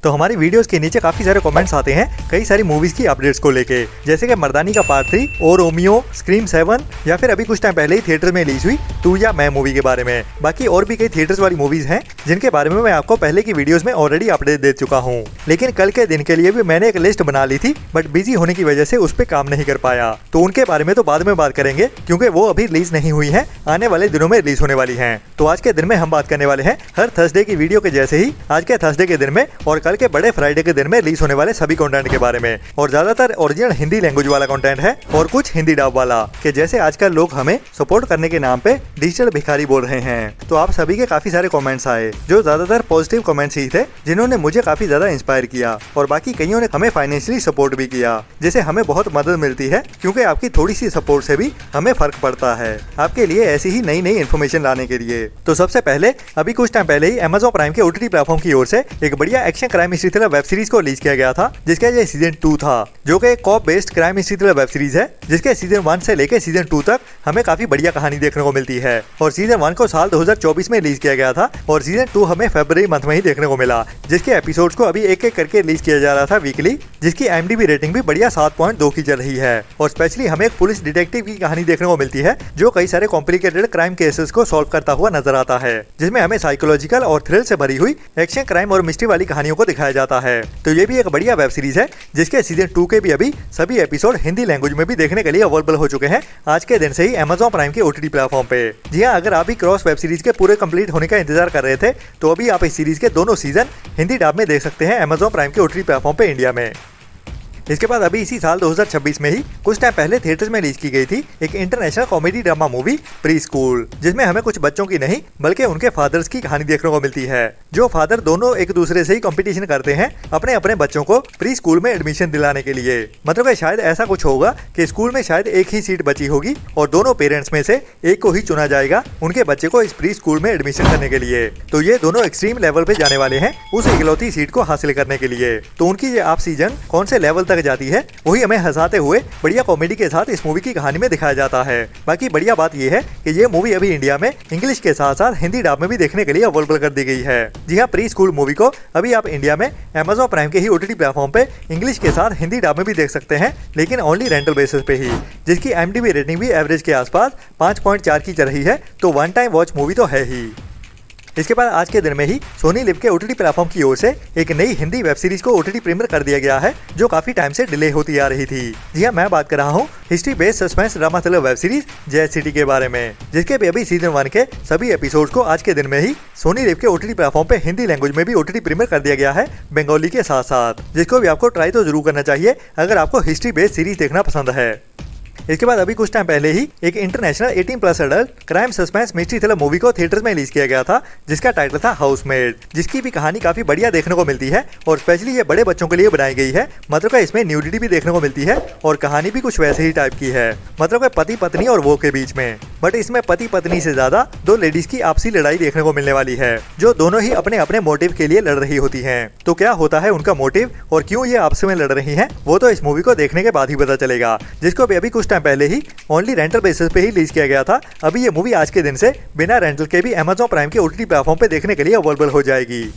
तो हमारी वीडियोस के नीचे काफी सारे कमेंट्स आते हैं कई सारी मूवीज की अपडेट्स को लेके, जैसे कि मर्दानी का पार्ट 3 और रोमियो, स्क्रीम 7 या फिर अभी कुछ टाइम पहले ही थिएटर में रिलीज हुई तू या मैं मूवी के बारे में। बाकी और भी कई थिएटर्स वाली मूवीज हैं जिनके बारे में मैं आपको पहले की वीडियोस में ऑलरेडी अपडेट दे चुका हूँ, लेकिन कल के दिन के लिए भी मैंने एक लिस्ट बना ली थी, बट बिजी होने की वजह से उस पर काम नहीं कर पाया। तो उनके बारे में तो बाद में बात करेंगे क्योंकि वो अभी रिलीज नहीं हुई है, आने वाले दिनों में रिलीज होने वाली है। तो आज के दिन में हम बात करने वाले हैं हर थर्सडे की वीडियो के जैसे ही आज के थर्सडे के दिन में और कल के बड़े फ्राइडे के दिन में रिलीज होने वाले सभी कंटेंट के बारे में। और ज्यादातर ओरिजिनल हिंदी लैंग्वेज वाला कंटेंट है और कुछ हिंदी डब वाला, कि जैसे आजकल लोग हमें सपोर्ट करने के नाम पे डिजिटल भिखारी बोल रहे हैं। तो आप सभी के काफी सारे कमेंट्स आए जो ज्यादातर पॉजिटिव कमेंट्स ही थे, जिन्होंने मुझे काफी ज्यादा इंस्पायर किया और बाकी कईयों ने हमें फाइनेंशियली सपोर्ट भी किया, जिससे हमें बहुत मदद मिलती है क्योंकि आपकी थोड़ी सी सपोर्ट से भी हमें फर्क पड़ता है आपके लिए ऐसी ही नई नई इन्फॉर्मेशन लाने के लिए। तो सबसे पहले अभी कुछ टाइम पहले ही Amazon प्राइम के OTT प्लेटफॉर्म की ओर से एक बढ़िया action crime history thriller web series को रिलीज किया गया था, जिसका ये सीजन 2 था, जो कि एक cop based crime history thriller web series है, जिसके सीजन 1 से लेकर सीजन 2 तक हमें काफी बढ़िया कहानी देखने को मिलती है। और सीजन 1 को साल 2024 में रिलीज किया गया था और सीजन 2 हमें फरवरी मंथ में ही देखने को मिला, जिसके एपिसोड्स को अभी एक एक करके रिलीज किया जा रहा था वीकली, जिसकी IMDb रेटिंग भी बढ़िया 7.2 की चल रही है। और स्पेशली हमें एक पुलिस डिटेक्टिव की कहानी देखने को मिलती है जो कई सारे कॉम्प्लिकेटेड क्राइम केसेस को सॉल्व करता हुआ नजर आता है, जिसमें हमें साइकोलॉजिकल और थ्रिल से भरी हुई एक्शन क्राइम और मिस्ट्री वाली कहानियों को दिखाया जाता है। तो ये भी एक बढ़िया वेब सीरीज है जिसके सीजन 2 के भी अभी सभी एपिसोड हिंदी लैंग्वेज में भी देखने के लिए अवेलेबल हो चुके हैं आज के दिन से ही Amazon प्राइम के OTT प्लेटफॉर्म पे। जी हाँ, अगर आप भी क्रॉस वेब सीरीज के पूरे कंप्लीट होने का इंतजार कर रहे थे तो अभी आप इस सीरीज के दोनों सीजन हिंदी डब में देख सकते हैं Amazon प्राइम के OTT प्लेटफॉर्म पे इंडिया में। इसके बाद अभी इसी साल 2026 में ही कुछ टाइम पहले थिएटर्स में रिलीज की गई थी एक international comedy drama movie pre school, जिसमें हमें कुछ बच्चों की नहीं बल्कि उनके फादर्स की कहानी देखने को मिलती है, जो फादर दोनों एक दूसरे से ही कंपटीशन करते हैं अपने अपने बच्चों को प्री स्कूल में एडमिशन दिलाने के लिए। मतलब कि शायद ऐसा कुछ होगा कि स्कूल में शायद एक ही सीट बची होगी और दोनों पेरेंट्स में से एक को ही चुना जाएगा उनके बच्चे को इस प्री स्कूल में एडमिशन करने के लिए। तो ये दोनों एक्सट्रीम लेवल पे जाने वाले हैं उस इकलौती सीट को हासिल करने के लिए। तो उनकी ये आप सीजन कौन से लेवल तक जाती है वही हमें हंसाते हुए बढ़िया कॉमेडी के साथ इस मूवी की कहानी में दिखाया जाता है। बाकी बढ़िया बात यह है कि ये मूवी अभी इंडिया में इंग्लिश के साथ साथ हिंदी डब में भी देखने के लिए अवेलेबल कर दी गई है। जी हाँ, प्री स्कूल मूवी को अभी आप इंडिया में Amazon प्राइम के ही OTT प्लेटफॉर्म पे इंग्लिश के साथ हिंदी डब में भी देख सकते हैं, लेकिन ओनली रेंटल बेसिस पे ही, जिसकी IMDb रेटिंग भी एवरेज के आसपास 5.4 की चल रही है। तो वन टाइम वॉच मूवी तो है ही। इसके बाद आज के दिन में ही सोनी लिव के OTT प्लेटफॉर्म की ओर से एक नई हिंदी वेब सीरीज को OTT प्रीमियर कर दिया गया है, जो काफी टाइम से डिले होती आ रही थी। जी हाँ, मैं बात कर रहा हूँ history based suspense drama thriller web series jazz city के बारे में, जिसके भी अभी सीजन 1 के सभी एपिसोड्स को आज के दिन में ही सोनी लिव के OTT प्लेटफॉर्म पे हिंदी लैंग्वेज में भी OTT प्रीमियर कर दिया गया है बंगाली के साथ साथ, जिसको भी आपको ट्राई तो जरूर करना चाहिए अगर आपको हिस्ट्री बेस्ड सीरीज देखना पसंद है। इसके बाद अभी कुछ टाइम पहले ही एक international 18+ adult crime suspense mystery thriller movie को थिएटर्स में रिलीज किया गया था, जिसका टाइटल था हाउसमेड, जिसकी भी कहानी काफी बढ़िया देखने को मिलती है और स्पेशली ये बड़े बच्चों के लिए बनाई गई है। मतलब कि इसमें न्यूडिटी भी देखने को मिलती है और कहानी भी कुछ वैसे ही टाइप की है, मतलब कि पति पत्नी और वो के बीच में, बट इसमें पति पत्नी से ज्यादा दो लेडीज की आपसी लड़ाई देखने को मिलने वाली है, जो दोनों ही अपने अपने मोटिव के लिए लड़ रही होती हैं। तो क्या होता है उनका मोटिव और क्यों ये आपस में लड़ रही हैं, वो तो इस मूवी को देखने के बाद ही पता चलेगा, जिसको भी अभी कुछ टाइम पहले ही ओनली रेंटल बेसिस पे ही रिलीज किया गया था। अभी ये मूवी आज के दिन से बिना रेंटल के भी Amazon प्राइम के OTT प्लेटफॉर्म पे देखने के लिए अवेलेबल हो जाएगी।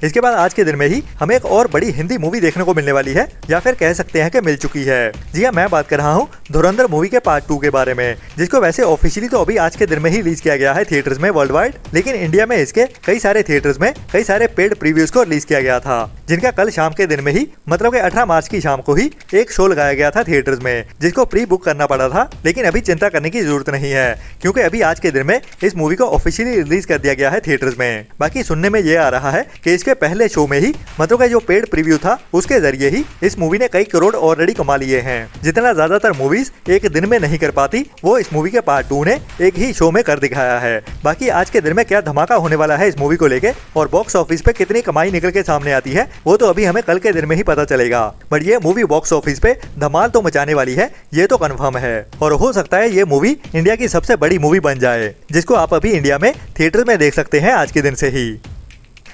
इसके बाद आज के दिन में ही हमें एक और बड़ी हिंदी मूवी देखने को मिलने वाली है, या फिर कह सकते हैं कि मिल चुकी है। जी हाँ, मैं बात कर रहा हूँ धुरंधर मूवी के पार्ट 2 के बारे में, जिसको वैसे ऑफिशियली तो अभी आज के दिन में ही रिलीज किया गया है थिएटर्स में वर्ल्ड वाइड, लेकिन इंडिया में इसके कई सारे थिएटर्स में कई सारे पेड प्रीव्यूज को रिलीज किया गया था, जिनका कल शाम के दिन में ही मतलब कि 18 मार्च की शाम को ही एक शो लगाया गया था थिएटर्स में, जिसको प्री बुक करना पड़ा था। लेकिन अभी चिंता करने की जरूरत नहीं है क्योंकि अभी आज के दिन में इस मूवी को ऑफिशियली रिलीज कर दिया गया है थिएटर्स में। बाकी सुनने में ये आ रहा है कि इसके पहले शो में ही मतलब का जो पेड प्रीव्यू था उसके जरिए ही इस मूवी ने कई करोड़ ऑलरेडी कमा लिए हैं। जितना ज्यादातर मूवीज एक दिन में नहीं कर पाती, वो इस मूवी के पार्ट 2 ने एक ही शो में कर दिखाया है। बाकी आज के दिन में क्या धमाका होने वाला है इस मूवी को लेके और बॉक्स ऑफिस पे कितनी कमाई निकल के सामने आती है, वो तो अभी हमें कल के दिन में ही पता चलेगा। बट ये मूवी बॉक्स ऑफिस पे धमाल तो मचाने वाली है, ये तो कंफर्म है, और हो सकता है ये मूवी इंडिया की सबसे बड़ी मूवी बन जाए, जिसको आप अभी इंडिया में थिएटर में देख सकते हैं आज के दिन से ही।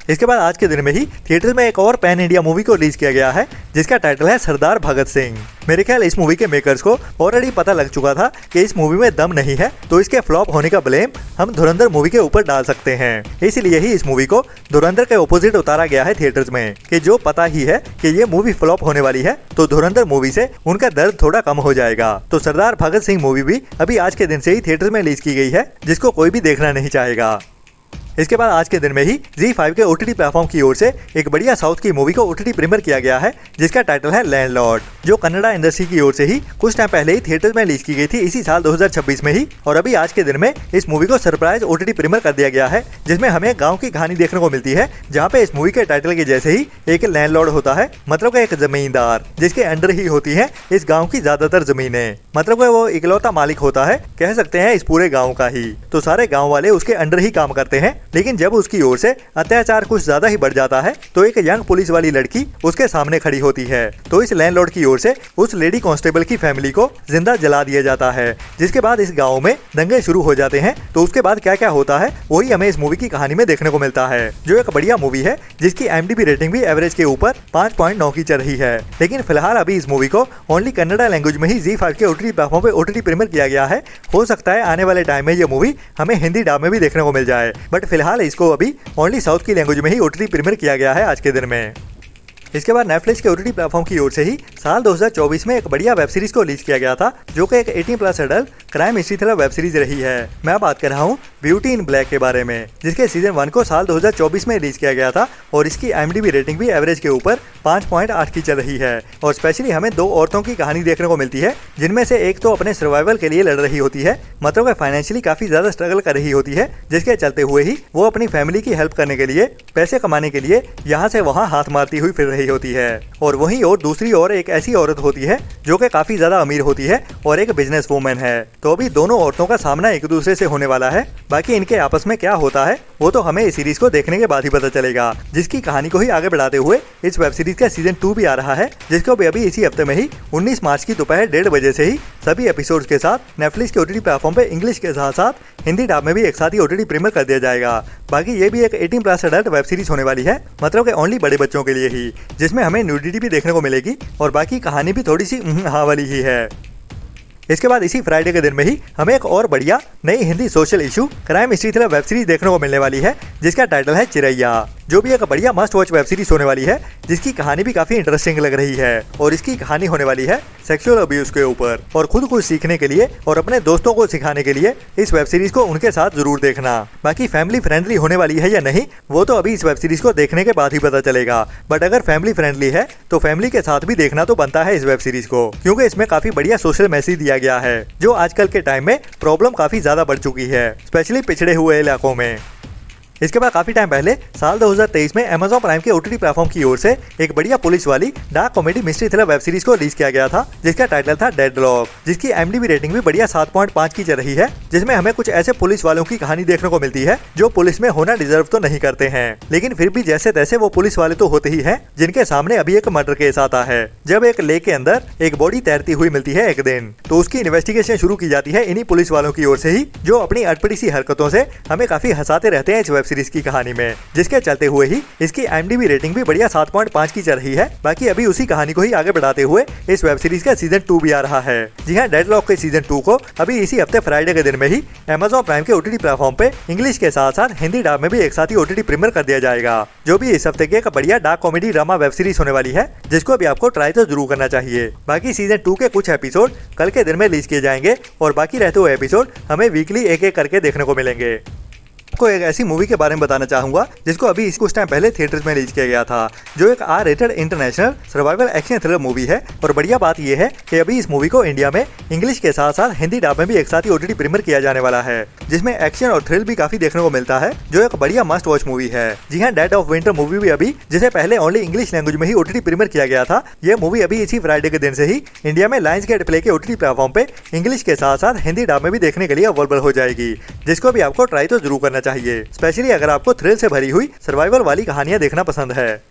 इसके बाद आज के दिन में ही थिएटर में एक और पैन इंडिया मूवी को रिलीज किया गया है जिसका टाइटल है सरदार भगत सिंह। मेरे ख्याल इस मूवी के मेकर्स को ऑलरेडी पता लग चुका था कि इस मूवी में दम नहीं है, तो इसके फ्लॉप होने का ब्लेम हम धुरंधर मूवी के ऊपर डाल सकते हैं। इसीलिए ही इस मूवी को धुरंधर के ऑपोजिट उतारा गया है थिएटर्स में कि जो पता ही है कि ये मूवी फ्लॉप होने वाली है, तो धुरंधर मूवी से उनका दर्द थोड़ा कम हो जाएगा। तो सरदार भगत सिंह मूवी भी अभी आज के दिन से ही थिएटर में रिलीज की गई है, जिसको कोई भी देखना नहीं चाहेगा। इसके बाद आज के दिन में ही ZEE5 के OTT प्लेटफॉर्म की ओर से एक बढ़िया साउथ की मूवी को OTT प्रीमियर किया गया है जिसका टाइटल है लैंडलॉर्ड, जो कन्नड़ा इंडस्ट्री की ओर से ही कुछ टाइम पहले ही थिएटर में रिलीज की गई थी इसी साल 2026 में ही। और अभी आज के दिन में इस मूवी को सरप्राइज OTT प्रीमियर कर दिया गया है, जिसमें हमें गाँव की कहानी देखने को मिलती है, जहाँ पे इस मूवी के टाइटल के जैसे ही एक लैंडलॉर्ड होता है, मतलब एक जमींदार जिसके अंडर ही होती है इस गाँव की ज्यादातर जमीनें, मतलब वो इकलौता मालिक होता है, कह सकते हैं इस पूरे गाँव का ही। तो सारे गाँव वाले उसके अंडर ही काम करते हैं, लेकिन जब उसकी ओर से अत्याचार कुछ ज्यादा ही बढ़ जाता है तो एक यंग पुलिस वाली लड़की उसके सामने खड़ी होती है। तो इस लैंडलॉर्ड की ओर से उस लेडी कांस्टेबल की फैमिली को जिंदा जला दिया जाता है, जिसके बाद इस गांव में दंगे शुरू हो जाते हैं। तो उसके बाद क्या क्या होता है वही हमें इस मूवी की कहानी में देखने को मिलता है, जो एक बढ़िया मूवी है जिसकी IMDb रेटिंग भी एवरेज के ऊपर 5.9 की चल रही है। लेकिन फिलहाल अभी इस मूवी को ओनली कन्नड़ा लैंग्वेज में ही ZEE5 के OTT प्लेटफॉर्म पे OTT प्रीमियर किया गया है। हो सकता है आने वाले टाइम में ये मूवी हमें हिंदी डब में भी देखने को मिल जाए, बट फिलहाल इसको अभी ओनली साउथ की लैंग्वेज में ही OTT प्रीमियर किया गया है आज के दिन में। इसके बाद नेटफ्लिक्स के OTT प्लेटफॉर्म की ओर से ही साल 2024 में एक बढ़िया वेब सीरीज को रिलीज किया गया था, जो कि एक 18+ adult crime history thriller web series रही है। मैं बात कर रहा हूँ ब्यूटी इन ब्लैक के बारे में, जिसके सीजन 1 को साल 2024 में रिलीज किया गया था और इसकी IMDb रेटिंग भी एवरेज के ऊपर 5.8 की चल रही है। और स्पेशली हमें दो औरतों की कहानी देखने को मिलती है, जिनमें से एक तो अपने सर्वाइवल के लिए लड़ रही होती है, मतलब फाइनेंशियली काफी ज्यादा स्ट्रगल कर रही होती है, जिसके चलते हुए ही वो अपनी फैमिली की हेल्प करने के लिए, पैसे कमाने के लिए यहाँ से वहाँ हाथ मारती हुई फिर रही होती है। और वहीं और दूसरी ओर एक ऐसी औरत होती है जो कि काफी ज्यादा अमीर होती है और एक बिजनेस वूमेन है। तो अभी दोनों औरतों का सामना एक दूसरे से होने वाला है। बाकी इनके आपस में क्या होता है वो तो हमें इस सीरीज को देखने के बाद ही पता चलेगा, जिसकी कहानी को ही आगे बढ़ाते हुए इस वेब सीरीज का सीजन 2 भी आ रहा है, जिसको भी अभी इसी हफ्ते में ही 19 मार्च की दोपहर 1:30 बजे से ही सभी एपिसोड्स के साथ नेटफ्लिक्स के OTT प्लेटफॉर्म पे इंग्लिश के साथ साथ हिंदी डब में भी एक साथ ही OTT प्रीमियर कर दिया जाएगा। बाकी ये भी एक 18+ एडल्ट वेब सीरीज होने वाली है, मतलब कि ओनली बड़े बच्चों के लिए ही, जिसमें हमें न्यूडिटी भी देखने को मिलेगी और बाकी कहानी भी थोड़ी सी हाँ वाली ही है। इसके बाद इसी फ्राइडे के दिन में ही हमें एक और बढ़िया नई Hindi social issue crime history thriller web series देखने को मिलने वाली है, जिसका टाइटल है चिरैया, जो भी एक बढ़िया मस्ट वॉच वेब सीरीज होने वाली है, जिसकी कहानी भी काफी इंटरेस्टिंग लग रही है। और इसकी कहानी होने वाली है सेक्सुअल अब्यूज के ऊपर, और खुद कुछ सीखने के लिए और अपने दोस्तों को सिखाने के लिए इस वेब सीरीज को उनके साथ जरूर देखना। बाकी फैमिली फ्रेंडली होने वाली है या नहीं वो तो अभी इस वेब सीरीज को देखने के बाद ही पता चलेगा, बट अगर फैमिली फ्रेंडली है तो फैमिली के साथ भी देखना तो बनता है इस वेब सीरीज को, क्योंकि इसमें काफी बढ़िया सोशल मैसेज दिया गया है, जो आजकल के टाइम में प्रॉब्लम काफी ज्यादा बढ़ चुकी है, स्पेशली पिछड़े हुए इलाकों में। इसके बाद काफी टाइम पहले साल 2023 में Amazon प्राइम के OTT प्लेटफॉर्म की ओर से एक बढ़िया पुलिस वाली dark comedy mystery thriller web series को रिलीज किया गया था, जिसका टाइटल था डेडलॉक, जिसकी IMDb रेटिंग भी बढ़िया 7.5 की चल रही है, जिसमें हमें कुछ ऐसे पुलिस वालों की कहानी देखने को मिलती है जो पुलिस में होना डिजर्व तो नहीं करते हैं, लेकिन फिर भी जैसे तैसे वो पुलिस वाले तो होते ही हैं, जिनके सामने अभी एक मर्डर केस आता है। जब एक लेक के अंदर एक बॉडी तैरती हुई मिलती है एक दिन, तो उसकी इन्वेस्टिगेशन शुरू की जाती है इन्हीं पुलिस वालों की ओर से ही, जो अपनी अटपटी सी हरकतों से हमें काफी हंसाते रहते हैं इस वेब सीरीज की कहानी में, जिसके चलते हुए ही इसकी IMDb रेटिंग भी बढ़िया 7.5 की चल रही है। बाकी अभी उसी कहानी को ही आगे बढ़ाते हुए इस वेब सीरीज का सीजन 2 भी आ रहा है। जी हाँ, डेडलॉक के सीजन 2 को अभी इसी हफ्ते फ्राइडे के दिन में ही Amazon प्राइम के OTT प्लेटफॉर्म पे इंग्लिश के साथ साथ हिंदी डब में भी एक साथ ही OTT प्रीमियर कर दिया जाएगा, जो भी इस हफ्ते की एक बढ़िया dark comedy drama web series होने वाली है, जिसको अभी आपको ट्राई तो जरूर करना चाहिए। बाकी सीजन 2 के कुछ एपिसोड कल के दिन में रिलीज किए जाएंगे और बाकी रहते हुए एपिसोड हमें वीकली एक एक करके देखने को मिलेंगे। आपको एक ऐसी मूवी के बारे में बताना चाहूंगा जिसको अभी कुछ टाइम पहले थिएटर्स में रिलीज किया गया था, जो एक R-रेटेड international survival action thriller movie है। और बढ़िया बात यह है कि अभी इस मूवी को इंडिया में इंग्लिश के साथ साथ हिंदी डब में भी एक साथ ही OTT प्रीमियर किया जाने वाला है, जिसमें एक्शन और थ्रिल भी काफी देखने को मिलता है, जो एक बढ़िया मस्ट वॉच मूवी है। जी हाँ, डेड ऑफ विंटर मूवी भी अभी, जिसे पहले ओनली इंग्लिश लैंग्वेज में ही OTT प्रीमियर किया गया था, ये मूवी अभी इसी फ्राइडे के दिन से ही इंडिया में लायंस गेट प्ले के OTT प्लेटफॉर्म पे इंग्लिश के साथ साथ हिंदी डब में भी देखने के लिए अवेलेबल हो जाएगी, जिसको भी आपको ट्राई तो जरूर करना चाहिए, स्पेशली अगर आपको थ्रिल से भरी हुई सर्वाइवल वाली कहानियां देखना पसंद है।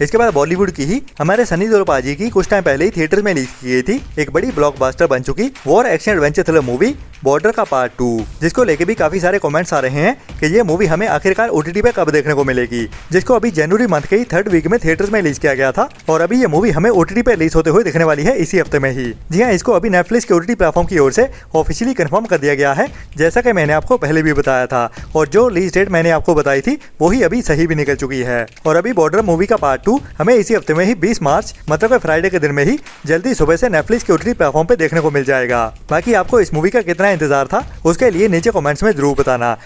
इसके बाद बॉलीवुड की ही हमारे सनी देओल पाजी की कुछ टाइम पहले ही थिएटर में रिलीज की गई थी एक बड़ी ब्लॉकबस्टर बन चुकी war action adventure thriller movie border का पार्ट 2, जिसको लेके भी काफी सारे कमेंट्स आ रहे हैं कि ये मूवी हमें आखिरकार ओटीटी पे कब देखने को मिलेगी, जिसको अभी जनवरी मंथ के ही 3rd वीक में थिएटर्स में रिलीज किया गया था और अभी ये मूवी हमें ओटीटी पे रिलीज होते हुए दिखने वाली है इसी हफ्ते में ही। जी हाँ, इसको अभी नेटफ्लिक्स के ओटीटी प्लेटफॉर्म की ओर से ऑफिशियली कंफर्म कर दिया गया है, जैसा कि मैंने आपको पहले भी बताया था। और जो रिलीज डेट मैंने आपको बताई थी वही अभी सही भी निकल चुकी है। और अभी बॉर्डर मूवी का पार्ट 2 हमें इसी हफ्ते में ही 20 मार्च मतलब फ्राइडे के दिन में ही जल्दी सुबह से नेटफ्लिक्स के ओटीटी प्लेटफॉर्म पे देखने को मिल जाएगा। बाकी आपको इस मूवी का कितना इंतजार था उसके लिए नीचे कमेंट्स में जरूर बताना।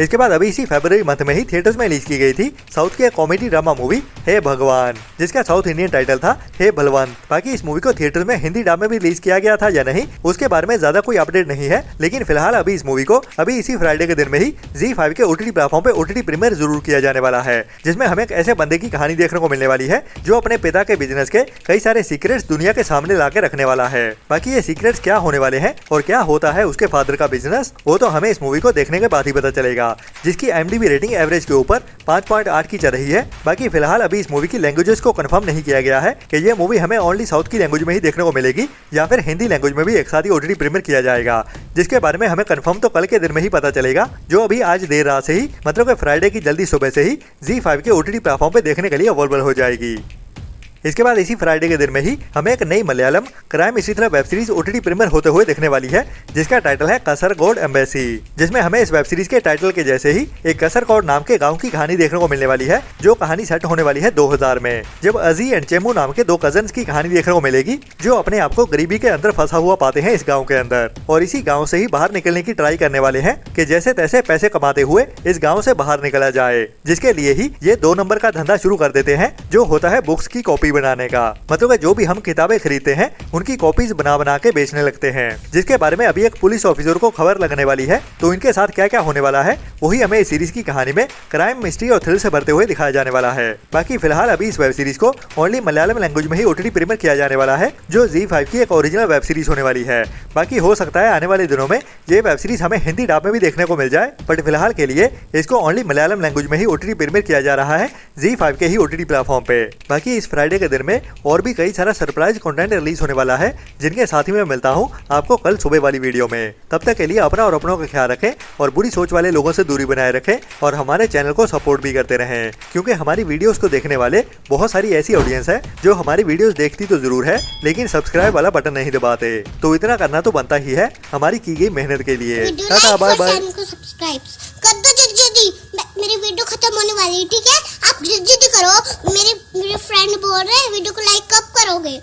इसके बाद अभी इसी फरवरी मंथ में ही थिएटर्स में रिलीज की गई थी साउथ की कॉमेडी ड्रामा मूवी हे भगवान, जिसका साउथ इंडियन टाइटल था हे बलवंत। बाकी इस मूवी को थिएटर्स में हिंदी डब में भी रिलीज किया गया था या नहीं उसके बारे में ज्यादा कोई अपडेट नहीं है, लेकिन फिलहाल अभी इस मूवी को अभी इसी फ्राइडे के दिन में ही ZEE5 के ओटीटी प्लेटफॉर्म पे ओटीटी प्रीमियर जरूर किया जाने वाला है, जिसमें हमें एक ऐसे बंदे की कहानी देखने को मिलने वाली है जो अपने पिता के बिजनेस के कई सारे सीक्रेट्स दुनिया के सामने ला के रखने वाला है। बाकी ये सीक्रेट्स क्या होने वाले हैं और क्या होता है उसके फादर का बिजनेस, वो तो हमें इस मूवी को देखने के बाद ही पता चलेगा, जिसकी IMDb रेटिंग एवरेज के ऊपर 5.8 की चल रही है। बाकी फिलहाल अभी इस मूवी की लैंग्वेजेस को कंफर्म नहीं किया गया है कि ये मूवी हमें ओनली साउथ की लैंग्वेज में ही देखने को मिलेगी या फिर हिंदी लैंग्वेज में भी एक साथ ही ओटीटी प्रीमियर किया जाएगा, जिसके बारे में हमें कंफर्म तो कल के दिन में ही पता चलेगा, जो अभी आज देर रात से ही मतलब कि फ्राइडे की जल्दी सुबह से ही ZEE5 के ओटीटी प्लेटफॉर्म पे देखने के लिए अवेलेबल हो जाएगी। इसके बाद इसी फ्राइडे के दिन में ही हमें एक नई मलयालम क्राइम इसी तरह वेब सीरीज ओटीटी प्रीमियर होते हुए देखने वाली है, जिसका टाइटल है कसरगोड एम्बेसी, जिसमें हमें इस वेब सीरीज के टाइटल के जैसे ही एक कसरगोड नाम के गांव की कहानी देखने को मिलने वाली है, जो कहानी सेट होने वाली है 2000 में, जब अजी एंड चेमू नाम के 2 कजन्स की कहानी देखने को मिलेगी जो अपने आप को गरीबी के अंदर फंसा हुआ पाते हैं इस गाँव के अंदर, और इसी गाँव से ही बाहर निकलने की ट्राई करने वाले हैं कि जैसे तैसे पैसे कमाते हुए इस गाँव से बाहर निकला जाए, जिसके लिए ही ये 2 नंबर का धंधा शुरू कर देते हैं, जो होता है बुक्स की कॉपी बनाने का। मतलब जो भी हम किताबें खरीदते हैं उनकी कॉपीज बना के बेचने लगते हैं, जिसके बारे में अभी एक पुलिस ऑफिसर को खबर लगने वाली है। तो इनके साथ क्या क्या होने वाला है वही हमें इस सीरीज की कहानी में क्राइम, मिस्ट्री और थ्रिल से भरते हुए दिखाया जाने वाला है। बाकी फिलहाल अभी इस वेब सीरीज को ओनली मलयालम लैंग्वेज में ही ओटीटी प्रीमियर किया जाने वाला है, जो ZEE5 की एक ओरिजिनल वेब सीरीज होने वाली है। बाकी हो सकता है आने वाले दिनों में ये वेब सीरीज हमें हिंदी डब में भी देखने को मिल जाए, बट फिलहाल के लिए इसको ओनली मलयालम लैंग्वेज में ही ओटीटी प्रीमियर किया जा रहा है ZEE5 के ही ओटीटी प्लेटफॉर्म पे। बाकी इस फ्राइडे के दिन में और भी कई सारा सरप्राइज कंटेंट रिलीज होने वाला है, जिनके साथ ही मैं मिलता हूँ आपको कल सुबह वाली वीडियो में। तब तक के लिए अपना और अपनों का ख्याल रखें और बुरी सोच वाले लोगों से दूरी बनाए रखें और हमारे चैनल को सपोर्ट भी करते रहें, क्योंकि हमारी वीडियोस को देखने वाले बहुत सारी ऐसी ऑडियंस है जो हमारी वीडियोस देखती तो जरूर है लेकिन सब्सक्राइब वाला बटन नहीं दबाते। तो इतना करना तो बनता ही है हमारी की गई मेहनत के लिए। Tata bye bye. मेरी वीडियो खत्म होने वाली है, ठीक है? आप जल्दी करो, मेरे फ्रेंड बोल रहे हैं वीडियो को लाइक कब करोगे?